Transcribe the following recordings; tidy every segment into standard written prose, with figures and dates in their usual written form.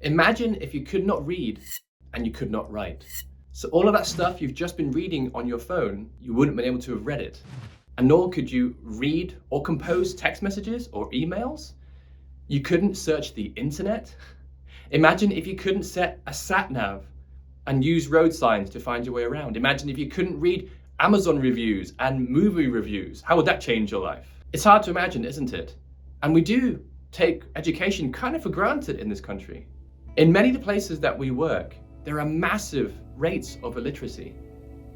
Imagine if you could not read and you could not write. So all of that stuff you've just been reading on your phone, you wouldn't have been able to have read it. And nor could you read or compose text messages or emails. You couldn't search the internet. Imagine if you couldn't set a sat nav and use road signs to find your way around. Imagine if you couldn't read Amazon reviews and movie reviews. How would that change your life? It's hard to imagine, isn't it? And we do take education kind of for granted in this country. In many of the places that we work, there are massive rates of illiteracy.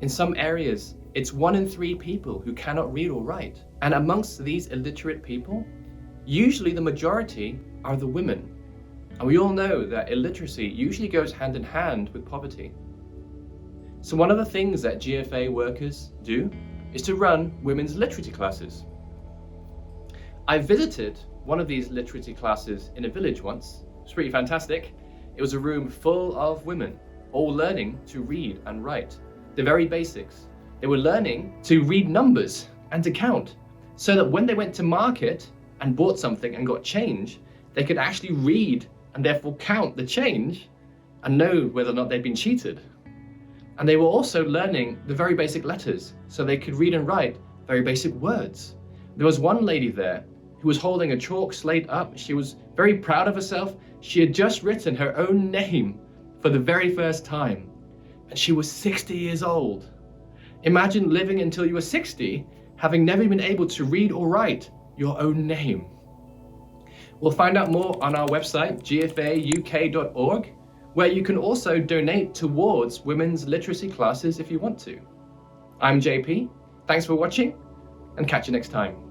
In some areas, it's 1 in 3 people who cannot read or write. And amongst these illiterate people, usually the majority are the women. And we all know that illiteracy usually goes hand in hand with poverty. So one of the things that GFA workers do is to run women's literacy classes. I visited one of these literacy classes in a village once. It was pretty fantastic. It was a room full of women, all learning to read and write, the very basics. They were learning to read numbers and to count, so that when they went to market and bought something and got change, they could actually read and therefore count the change and know whether or not they'd been cheated. And they were also learning the very basic letters, so they could read and write very basic words. There was one lady there who was holding a chalk slate up. She was very proud of herself. She had just written her own name for the very first time, and she was 60 years old. Imagine living until you were 60, having never been able to read or write your own name. We'll find out more on our website, gfauk.org, where you can also donate towards women's literacy classes if you want to. I'm JP, thanks for watching, and catch you next time.